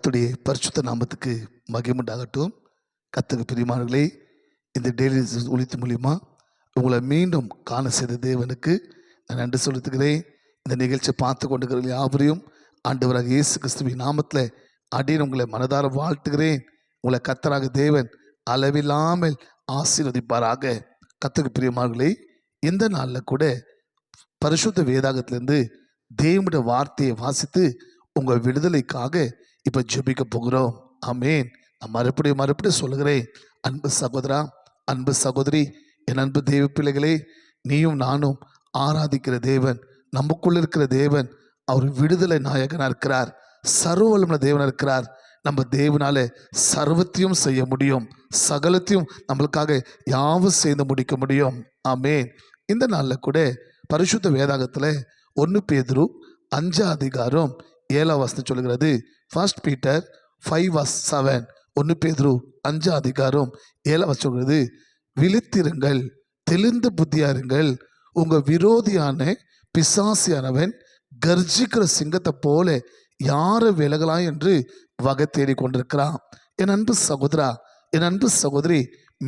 கர்த்தருடைய பரிசுத்த நாமத்துக்கு மகிமுண்டாகட்டும். கர்த்தருக்கு பிரியமானவர்களே, இந்த டெய்லி ஒளித்து மூலியமா உங்களை மீண்டும் காண செய்த தேவனுக்கு நான் நன்றி செலுத்துகிறேன். இந்த நிகழ்ச்சியை பார்த்து கொண்டிருக்கிற யாவரையும் ஆண்டவராக இயேசு கிறிஸ்துவின் நாமத்தில் அடியின் உங்களை மனதார வாழ்த்துகிறேன். உங்களை கர்த்தராக தேவன் அளவில்லாமல் ஆசீர்வதிப்பாராக. கர்த்தருக்கு பிரியமானவர்களே, இந்த நாளில் கூட பரிசுத்த வேதாகத்திலிருந்து தேவனுடைய வார்த்தையை வாசித்து உங்கள் விடுதலைக்காக இப்போ ஜெபிக்க போகிறோம். ஆமேன். நான் மறுபடியும் சொல்லுகிறேன், அன்பு சகோதரா, அன்பு சகோதரி, என் அன்பு தேவ பிள்ளைகளே, நீயும் நானும் ஆராதிக்கிற தேவன், நமக்குள்ள இருக்கிற தேவன், அவர் விடுதலை நாயகனாக இருக்கிறார், சர்வவல்லமையுள்ள தேவனாக இருக்கிறார். நம்ம தேவனால சர்வத்தையும் செய்ய முடியும், சகலத்தையும் நம்மளுக்காக யாவும் செய்து முடிக்க முடியும். ஆமேன். இந்த நாளில் கூட பரிசுத்த வேதாகத்தில் 1 பேதுரு 5:7 சொல்லுகிறது. 1 Peter 5:7, 1 பேதுரு 5:7 சொல்கிறது, விழித்திருங்கள், தெளிந்த புத்தியாருங்கள், உங்க விரோதியான பிசாசியானவன் கர்ஜிக்கிற சிங்கத்தை போல யாரை விலகலாம் என்று வகை தேடி கொண்டிருக்கிறான். என் அன்பு சகோதரா, என் அன்பு சகோதரி,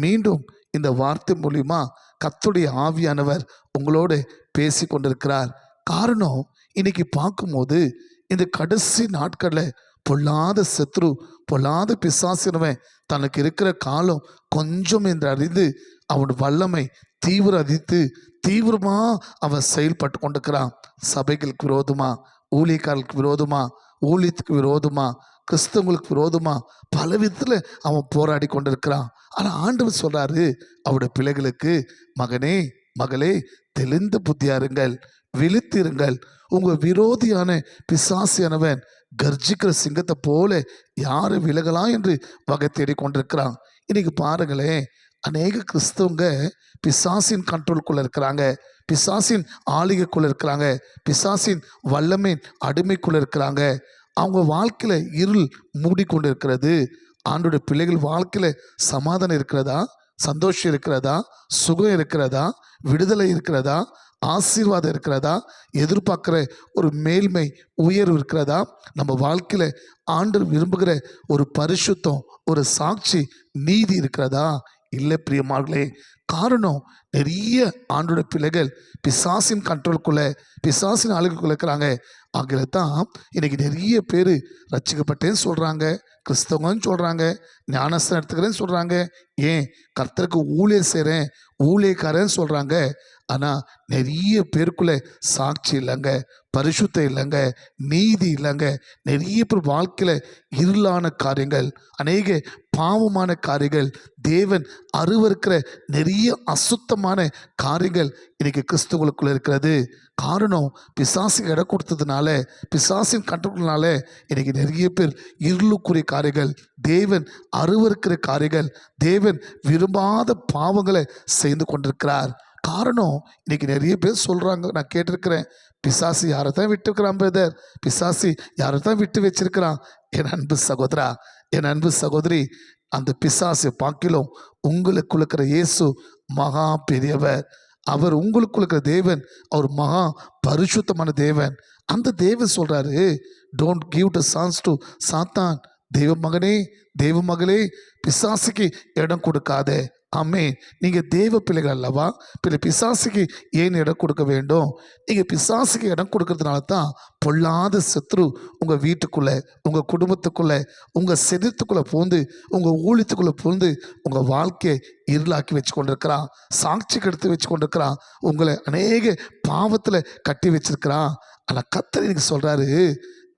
மீண்டும் இந்த வார்த்தை மூலியமா கர்த்தருடைய ஆவியானவர் உங்களோடு பேசி கொண்டிருக்கிறார். காரணம், இன்னைக்கு பார்க்கும்போது இந்த கடைசி நாட்களில் பொல்லாத சத்ரு, பொல்லாத பிசாசினவன் தனக்கு இருக்கிற காலம் கொஞ்சம் என்று அறிந்து அவன் வல்லமை தீவிரமா அவன் செயல்பட்டு கொண்டிருக்கிறான். சபைகளுக்கு விரோதமா, ஊழியக்காரர்களுக்கு விரோதமா, ஊழியத்துக்கு விரோதமா, கிறிஸ்தவங்களுக்கு விரோதமா பல விதத்தில் அவன் போராடி கொண்டிருக்கிறான். ஆனால் ஆண்டவர் சொல்றாரு அவருடைய பிள்ளைகளுக்கு, மகனே மகளே, தெளிந்த புத்தியாருங்கள், விழித்திருங்கள், உங்க விரோதியான பிசாசியானவன் கர்ஜிக்கிற சிங்கத்தை போல யாரு விலகலாம் என்று வகை தேடி கொண்டிருக்கிறான். இன்னைக்கு பாருங்களேன், அநேக கிறிஸ்தவங்க பிசாசின் கண்ட்ரோலுக்குள்ள இருக்கிறாங்க, பிசாசின் ஆளுகைக்குள்ள இருக்கிறாங்க, பிசாசின் வல்லமையின் அடிமைக்குள்ள இருக்கிறாங்க. அவங்க வாழ்க்கையில இருள் மூடிக்கொண்டு இருக்கிறது. ஆண்டோட பிள்ளைகள் வாழ்க்கையில சமாதானம் இருக்கிறதா, சந்தோஷம் இருக்கிறதா, சுகம் இருக்கிறதா, விடுதலை இருக்கிறதா, ஆசீர்வாதம் இருக்கிறதா, எதிர்பார்க்கிற ஒரு மேல்மை உயர்வு இருக்கிறதா, நம்ம வாழ்க்கையில ஆண்டவர் விரும்புகிற ஒரு பரிசுத்தம், ஒரு சாட்சி, நீதி இருக்கிறதா? இல்லை பிரியமார்களே. காரணம், நிறைய ஆண்டோட பிள்ளைகள் பிசாசின் கண்ட்ரோலுக்குள்ள, பிசாசின் ஆளுக்குள்ள இருக்கிறாங்க. ஆகிய தான் இன்னைக்கு நிறைய பேர் ரட்சிக்கப்பட்டேன்னு சொல்றாங்க, கிறிஸ்தவங்கன்னு சொல்றாங்க, ஞானஸ்தானம் எடுத்துக்கிறேன்னு சொல்றாங்க, ஏன் கர்த்தருக்கு ஊழியம் செய்கிறேன், ஊழியக்காரன்னு சொல்றாங்க. ஆனால் நிறைய பேருக்குள்ள சாட்சி இல்லைங்க, பரிசுத்தம் இல்லைங்க, நீதி இல்லைங்க. நிறைய பேர் வாழ்க்கையில் இருளான காரியங்கள், அநேக பாவமான காரியங்கள், தேவன் அருவருக்கிற நிறைய அசுத்தமான காரியங்கள் இன்னைக்கு கிறிஸ்துவுக்குள்ள இருக்கிறது. காரணம், பிசாசுக்கு இடம் கொடுத்ததுனால, பிசாசின் கட்டுக்குள்ளால இன்னைக்கு நிறைய பேர் இருளுக்குரிய காரியங்கள், தேவன் அருவருக்கிற காரியங்கள், தேவன் விரும்பாத பாவங்களை செய்து கொண்டிருக்கிறார். காரணம், இன்னைக்கு நிறைய பேர் சொல்றாங்க, நான் கேட்டிருக்கிறேன், பிசாசு யாரை தான் விட்டுருக்கிறான் பிரதர், பிசாசு யாரை தான் விட்டு வச்சிருக்கிறான். என் அன்பு சகோதரா, என் அன்பு சகோதரி, அந்த பிசாசு பாக்கிலும் உங்களுக்கு இருக்கிற இயேசு மகா பெரியவர். அவர் உங்களுக்கு இருக்கிற தேவன், அவர் மகா பரிசுத்தமான தேவன். அந்த தேவன் சொல்றாரு, don't give the chance to சாத்தான். தேவ மகனே, தேவ மகளே, பிசாசுக்கு இடம் கொடுக்காதே. ஆமே, நீங்க தேவ பிள்ளைகள் அல்லவா, பிசாசுக்கு ஏன் இடம் கொடுக்க வேண்டும்? நீங்க பிசாசுக்கு இடம் கொடுக்கறதுனால தான் பொல்லாத சத்ரு உங்க வீட்டுக்குள்ள, உங்க குடும்பத்துக்குள்ள, உங்க சரீரத்துக்குள்ள பூந்து, உங்க ஊழியத்துக்குள்ள பூந்து உங்க வாழ்க்கையை இருளாக்கி வச்சு கொண்டிருக்கிறான், சாட்சி கெடுத்து வச்சு கொண்டிருக்கிறான், உங்களை அநேக பாவத்துல கட்டி வச்சிருக்கிறான். ஆனா கர்த்தர் இன்னைக்கு சொல்றாரு,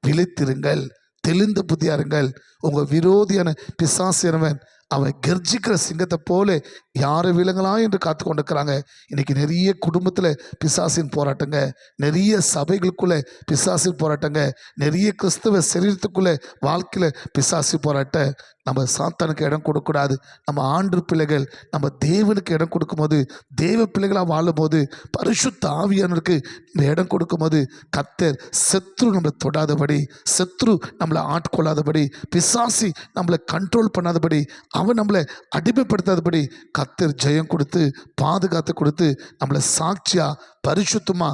விழித்திருங்கள், தெளிந்த புத்தியாருங்கள், உங்க விரோதியான பிசாசியனவன் அவன் கர்ஜிக்கிற சிங்கத்தை போல யாரை விலங்கலாம் என்று காத்து கொண்டிருக்கிறாங்க. இன்னைக்கு நிறைய குடும்பத்தில் பிசாசின் போராட்டங்க, நிறைய சபைகளுக்குள்ள பிசாசின் போராட்டங்க, நிறைய கிறிஸ்தவ சரீரத்துக்குள்ள வாழ்க்கையில் பிசாசி போராட்ட. நம்ம சாத்தானுக்கு இடம் கொடுக்கக்கூடாது. நம்ம ஆண்டு பிள்ளைகள் நம்ம தேவனுக்கு இடம் கொடுக்கும்போது, தேவ பிள்ளைகளாக வாழும்போது, பரிசுத்த ஆவியானவருக்கு நம்ம இடம் கொடுக்கும்போது, கர்த்தர் சத்ரு நம்மளை தொடாதபடி, சத்ரு நம்மளை ஆட்கொள்ளாதபடி, பிசாசி நம்மளை கண்ட்ரோல் பண்ணாதபடி, அவன் நம்மளை அடிமைப்படுத்தாதபடி கர்த்தர் ஜெயம் கொடுத்து பாதுகாத்து கொடுத்து நம்மளை சாட்சியா, பரிசுத்தமா,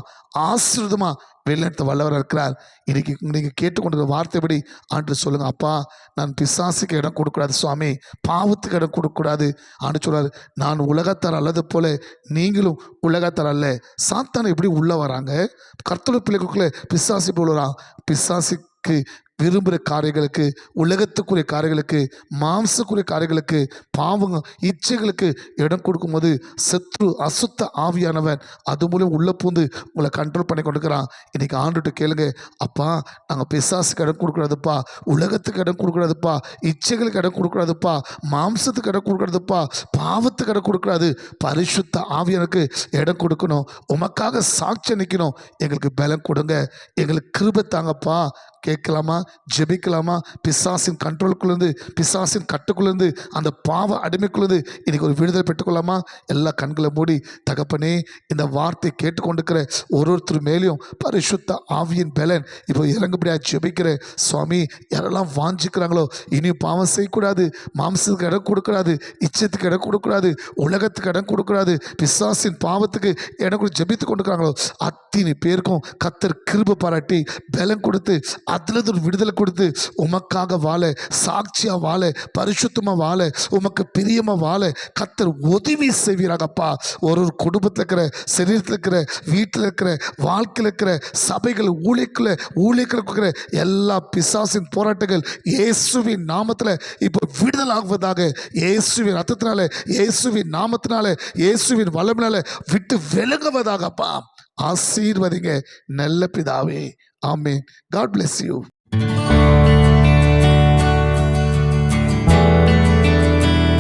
ஆசீர்வாதமா வெளிநடத்த வல்லவராக இருக்கிறார். இன்னைக்கு நீங்கள் கேட்டுக்கொண்டிருக்கிற வார்த்தைப்படி ஆண்டு சொல்லுங்கள், அப்பா நான் பிசாசுக்கு இடம் கொடுக்கூடாது சுவாமி, பாவத்துக்கு இடம் கொடுக்கக்கூடாது. ஆண்டு சொல்றாரு, நான் உலகத்தார் அல்லது போல நீங்களும் உலகத்தார் அல்ல. சாத்தான் எப்படி உள்ளே வராங்க? கர்த்தருடைய பிள்ளைகளுக்குள்ளே பிசாசு போல வரான். பிசாசுக்கு விரும்புகிற காரியங்களுக்கு, உலகத்துக்குரிய காரியங்களுக்கு, மாம்சக்குரிய காரியங்களுக்கு, பாவங்க இச்சைகளுக்கு இடம் கொடுக்கும்போது சத்ரு அசுத்த ஆவியானவன் அது மூலம் உள்ளே பூந்து உங்களை கண்ட்ரோல் பண்ணி கொண்டுக்கிறான். இன்றைக்கி ஆண்டுகிட்ட கேளுங்க, அப்பா நாங்கள் பிசாசுக்கு இடம் கொடுக்கூடாதுப்பா, உலகத்துக்கு இடம் கொடுக்கூடாதுப்பா, இச்சைகளுக்கு இடம் கொடுக்கூடாதுப்பா, மாம்சத்துக்கு இடம் கொடுக்கூடாதுப்பா, பாவத்துக்கு இடம் கொடுக்கூடாது, பரிசுத்த ஆவியானுக்கு இடம் கொடுக்கணும், உமக்காக சாட்சி நிற்கணும், எங்களுக்கு பலம் கொடுங்க, எங்களுக்கு கிருபை தாங்கப்பா. கேட்கலாமா? ஜெபிக்கலாமா? பிசாசின் கண்ட்ரோலுக்குள்ளேருந்து, பிசாசின் கட்டுக்குள்ளேருந்து, அந்த பாவ அடிமைக்குள்ளேருந்து இன்றைக்கி ஒரு விடுதலை பெற்றுக்கொள்ளாமா? எல்லா கண்களை மூடி, தகப்பனே இந்த வார்த்தை கேட்டுக்கொண்டிருக்கிற ஒருத்தர் மேலேயும் பரிசுத்த ஆவியின் பலன் இப்போ இறங்குபடியாக ஜெபிக்கிற சுவாமி. யாரெல்லாம் வாஞ்சிக்கிறாங்களோ இனியும் பாவம் செய்யக்கூடாது, மாம்சத்துக்கு இடம் கொடுக்கூடாது, இச்சத்துக்கு இடம் கொடுக்கூடாது, உலகத்துக்கு இடம் கொடுக்கூடாது, பிசாசின் பாவத்துக்கு இடம் கொடுத்து ஜெபித்து கொண்டிருக்கிறாங்களோ அத்தனை பேருக்கும் கர்த்தர் கிருபை பாராட்டி பலன் கொடுத்து அதிலிருந்து ஒரு விடுதலை கொடுத்து உமக்காக வாழ, சாட்சியாக வாழ, பரிசுத்தமாக வாழ, உமக்கு பிரியமாக வாழ கர்த்தர் உதவி செய்வீராகப்பா. ஒரு குடும்பத்தில் இருக்கிற, சரீரத்தில் இருக்கிற, வீட்டில் இருக்கிற, வாழ்க்கையில் இருக்கிற, சபைகள், ஊழியர்கள் இருக்கிற எல்லா பிசாசின் போராட்டங்கள் இயேசுவின் நாமத்தில் இப்போ விடுதலை ஆகுவதாக. இயேசுவின் ரத்தத்தினால, இயேசுவின் நாமத்தினால, இயேசுவின் வல்லமையினால விட்டு விலகுவதாகப்பா. ஆசீர்வதிங்க நல்ல பிதாவே. ஆமென். God bless you.